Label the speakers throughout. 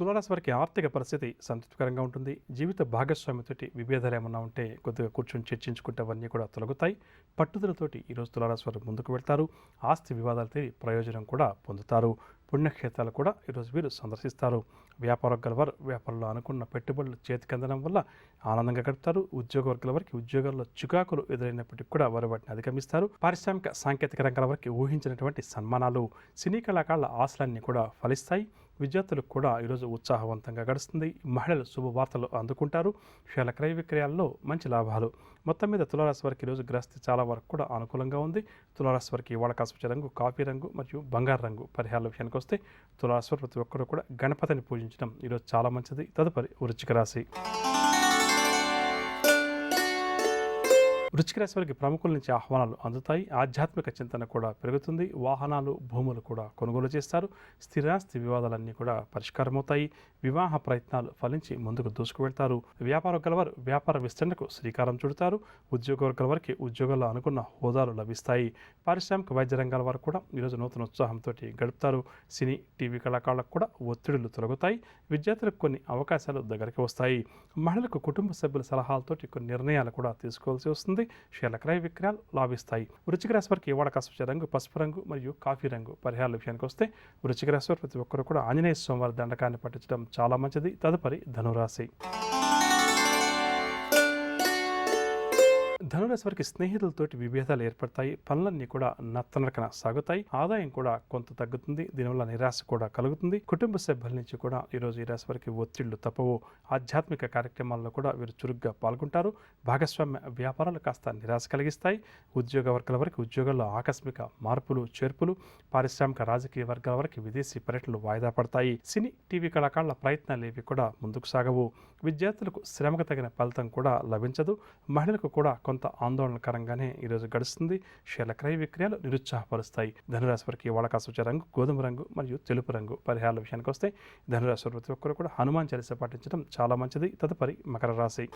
Speaker 1: తులారాశి వారికి ఆర్థిక పరిస్థితి సంతృప్తికరంగా ఉంటుంది. జీవిత భాగస్వామితోటి విభేదాలు ఏమన్నా ఉంటే కొద్దిగా కూర్చొని చర్చించుకుంటే అవన్నీ కూడా తొలగుతాయి. పట్టుదలతోటి ఈరోజు తులారాశి వారు ముందుకు వెళ్తారు. ఆస్తి వివాదాలు తీరి ప్రయోజనం కూడా పొందుతారు. పుణ్యక్షేత్రాలు కూడా ఈరోజు వీరు సందర్శిస్తారు. వ్యాపార వర్గాల వారు వ్యాపారంలో అనుకున్న పెట్టుబడులు చేతికి అందడం వల్ల ఆనందంగా గడుపుతారు. ఉద్యోగ వర్గాల వారికి ఉద్యోగాల్లో చికాకులు ఎదురైనప్పటికీ కూడా వారు వాటిని అధిగమిస్తారు. పారిశ్రామిక సాంకేతిక రంగాల వారికి ఊహించినటువంటి సన్మానాలు, సినీ కళాకారుల ఆశలన్నీ కూడా ఫలిస్తాయి. విద్యార్థులకు కూడా ఈరోజు ఉత్సాహవంతంగా గడుస్తుంది. మహిళలు శుభవార్తలు అందుకుంటారు. షేర్ల క్రయ విక్రయాల్లో మంచి లాభాలు. మొత్తం మీద తులారాశి వారికి ఈరోజు గ్రహస్థితి చాలా వరకు కూడా అనుకూలంగా ఉంది. తులారాశి వారికి ఇవాళ కాసుపచ్చ రంగు, కాఫీ రంగు మరియు బంగారు రంగు పరిహారాల విషయానికి వస్తే తులారాశి వారు ప్రతి ఒక్కరూ కూడా గణపతిని పూజించడం ఈరోజు చాలా మంచిది. తదుపరి వృశ్చిక రాశి. వృశ్చిక రాశి వారికి ప్రముఖుల నుంచి ఆహ్వానాలు అందుతాయి. ఆధ్యాత్మిక చింతన కూడా పెరుగుతుంది. వాహనాలు, భూములు కూడా కొనుగోలు చేస్తారు. స్థిరాస్తి వివాదాలన్నీ కూడా పరిష్కారమవుతాయి. వివాహ ప్రయత్నాలు ఫలించి ముందుకు దూసుకువెళ్తారు. వ్యాపార వర్గాల వారు వ్యాపార విస్తరణకు శ్రీకారం చుడతారు. ఉద్యోగ వర్గాల వారికి ఉద్యోగాల్లో అనుకున్న హోదాలు లభిస్తాయి. పారిశ్రామిక వైద్య రంగాల వారు కూడా ఈరోజు నూతన ఉత్సాహంతో గడుపుతారు. సినీ, టీవీ కళాకారులకు కూడా ఒత్తిడులు తొలగుతాయి. విద్యార్థులకు కొన్ని అవకాశాలు దగ్గరికి వస్తాయి. మహిళలకు కుటుంబ సభ్యుల సలహాలతోటి కొన్ని నిర్ణయాలు కూడా తీసుకోవాల్సి వస్తుంది. షేర్ల క్రయ విక్రయాలు లాభిస్తాయి. వృశ్చిక రాశి వారికి ఇవాళ కాసుపచ్చ రంగు, పసుపు రంగు మరియు కాఫీ రంగు పరిహారాల విషయానికి వస్తే వృశ్చిక రాశి వారు ప్రతి ఒక్కరు కూడా ఆంజనేయ స్వామివారి దండకాన్ని పట్టించడం చాలా మంచిది. తదుపరి ధనురాశి. ధనురాశి వారికి స్నేహితులతోటి విభేదాలు ఏర్పడతాయి. పనులన్నీ కూడా నత్తనడకన సాగుతాయి. ఆదాయం కూడా కొంత తగ్గుతుంది. దీనివల్ల నిరాశ కూడా కలుగుతుంది. కుటుంబ సభ్యుల నుంచి కూడా ఈరోజు ఈ రాశి వారికి ఒత్తిళ్లు తప్పవు. ఆధ్యాత్మిక కార్యక్రమాల్లో కూడా వీరు చురుగ్గా పాల్గొంటారు. భాగస్వామ్య వ్యాపారాలు కాస్త నిరాశ కలిగిస్తాయి. ఉద్యోగ వర్గాల వరకు ఉద్యోగాల్లో ఆకస్మిక మార్పులు, చేర్పులు. పారిశ్రామిక రాజకీయ వర్గాల వరకు విదేశీ పర్యటనలు వాయిదా పడతాయి. సినీ, టీవీ కళాకారుల ప్రయత్నాలు ఏవి కూడా ముందుకు సాగవు. విద్యార్థులకు శ్రమకు తగిన ఫలితం కూడా లభించదు. మహిళలకు కూడా కొంత ఆందోళనకరంగానే ఈరోజు గడుస్తుంది. షేర్ల క్రయ విక్రయాలు నిరుత్సాహపరుస్తాయి. ధనురాశి వారికి ఇవాళ కాసుపచ్చ రంగు, గోధుమ రంగు మరియు తెలుపు రంగు పరిహారాల విషయానికి వస్తే ధనురాశి వారు ప్రతి ఒక్కరు కూడా హనుమాన్ చాలీసా పాటించడం చాలా మంచిది. తదుపరి మకర రాశి.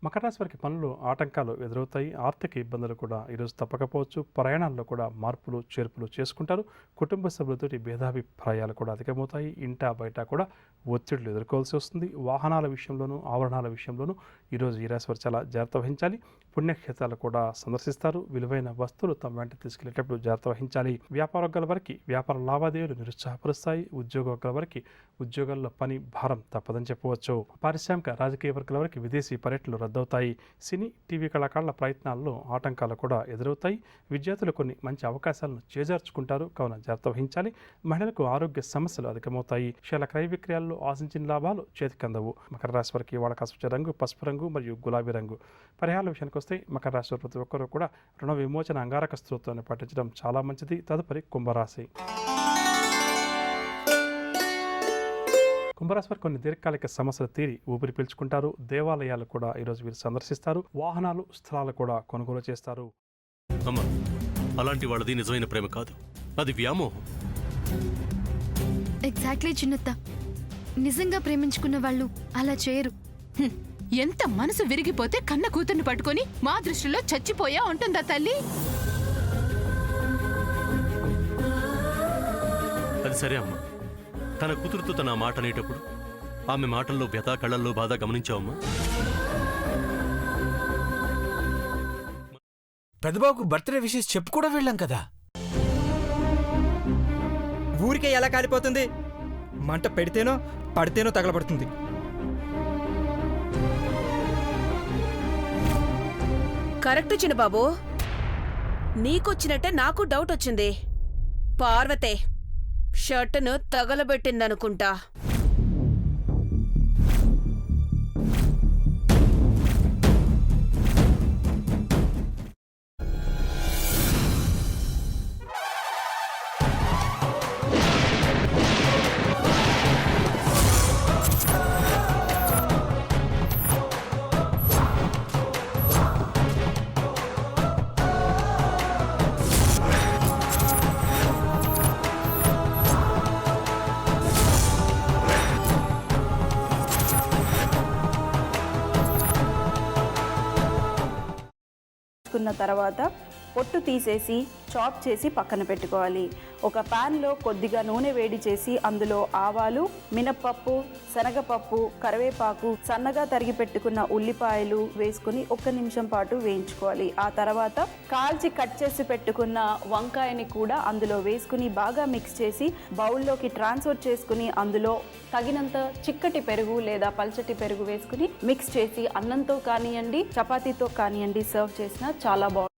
Speaker 1: మకర రాశి వారికి పనులు ఆటంకాలు ఎదురవుతాయి. ఆర్థిక ఇబ్బందులు కూడా ఈరోజు తప్పకపోవచ్చు. ప్రయాణాల్లో కూడా మార్పులు, చేర్పులు చేసుకుంటారు. కుటుంబ సభ్యులతోటి భేదాభిప్రాయాలు కూడా అధికమవుతాయి. ఇంటా బయట కూడా ఒత్తిడులు ఎదుర్కోవాల్సి వస్తుంది. వాహనాల విషయంలోనూ, ఆవరణాల విషయంలోనూ ఈరోజు ఈ రాశి వారు చాలా జాగ్రత్త వహించాలి. పుణ్యక్షేత్రాలు కూడా సందర్శిస్తారు. విలువైన వస్తువులు తమ వెంట తీసుకెళ్లేటప్పుడు జాగ్రత్త వహించాలి. వ్యాపార వర్గాల వారికి వ్యాపార లావాదేవీలు నిరుత్సాహపరుస్తాయి. ఉద్యోగ వర్గాల వారికి ఉద్యోగాల్లో పని భారం తప్పదని చెప్పవచ్చు. పారిశ్రామిక రాజకీయ వర్గాల వారికి విదేశీ పర్యటనలు రద్దవుతాయి. సినీ, టీవీ కళాకారుల ప్రయత్నాల్లో ఆటంకాలు కూడా ఎదురవుతాయి. విద్యార్థులు కొన్ని మంచి అవకాశాలను చేజార్చుకుంటారు. కావున జాగ్రత్త వహించాలి. మహిళలకు ఆరోగ్య సమస్యలు అధికమవుతాయి. షేర్ల క్రయ విక్రయాల్లో ఆశించిన లాభాలు చేతికందవు. మకర రాశి వారికి ఇవాళ కాసుపచ్చ రంగు, పసుపు రంగు మరియు గులాబీ రంగు పరిహారాల విషయానికి వస్తే మకర రాశి వారు ప్రతి ఒక్కరూ కూడా రుణ విమోచన అంగారక స్తోత్రాన్ని పాటించడం చాలా మంచిది. తదుపరి కుంభరాశి. కుంభరాశి వారు కొన్ని దీర్ఘకాలిక సమస్యలు తీరి ఊపిరి పీల్చుకుంటారు. దేవాలయాలు కూడా ఈరోజు వీరు సందర్శిస్తారు. వాహనాలు, స్థలాలు కూడా కొనుగోలు చేస్తారు.
Speaker 2: అమ్మా, అలాంటి వాళ్ళది నిజమైన ప్రేమ కాదు, అది వ్యామోహం.
Speaker 3: ఎగ్జాక్ట్లీ చిన్నత్త. నిజంగా ప్రేమించుకున్న వాళ్ళు అలా చేయరు.
Speaker 4: ఎంత మనసు విరిగిపోతే కన్న కూతుర్ని పట్టుకొని మా దృష్టిలో చచ్చిపోయా ఉంటుందా తల్లి?
Speaker 2: అది సరే అమ్మా, తన కూతురుతో తన మాట అనేటప్పుడు ఆమె మాటల్లో వ్యథ, కళ్ళల్లో బాధ గమనించావమ్మా?
Speaker 5: పెద్దబాబుకు బర్త్డే విషెస్ చెప్పు కూడా వెళ్ళాం కదా.
Speaker 6: ఊరికే ఎలా కాలిపోతుంది? మంట పెడితేనో పడితేనో తగలబడుతుంది.
Speaker 7: కరెక్ట్ చిన్నబాబు, నీకొచ్చినట్టే నాకు డౌట్ వచ్చింది. పార్వతే షర్టును తగలబెట్టిందనుకుంటా.
Speaker 8: తర్వాత పొట్టు తీసేసి చాప్ చేసి పక్కన పెట్టుకోవాలి. ఒక ప్యాన్లో కొద్దిగా నూనె వేడి చేసి అందులో ఆవాలు, మినప్పప్పు, శనగపప్పు, కరివేపాకు, సన్నగా తరిగి పెట్టుకున్న ఉల్లిపాయలు వేసుకుని 1 నిమిషం పాటు వేయించుకోవాలి. ఆ తర్వాత కాల్చి కట్ చేసి పెట్టుకున్న వంకాయని కూడా అందులో వేసుకుని బాగా మిక్స్ చేసి బౌల్లోకి ట్రాన్స్ఫర్ చేసుకుని అందులో తగినంత చిక్కటి పెరుగు లేదా పల్చటి పెరుగు వేసుకుని మిక్స్ చేసి అన్నంతో కానివ్వండి, చపాతీతో కానివ్వండి సర్వ్ చేసినా చాలా బాగుంటుంది.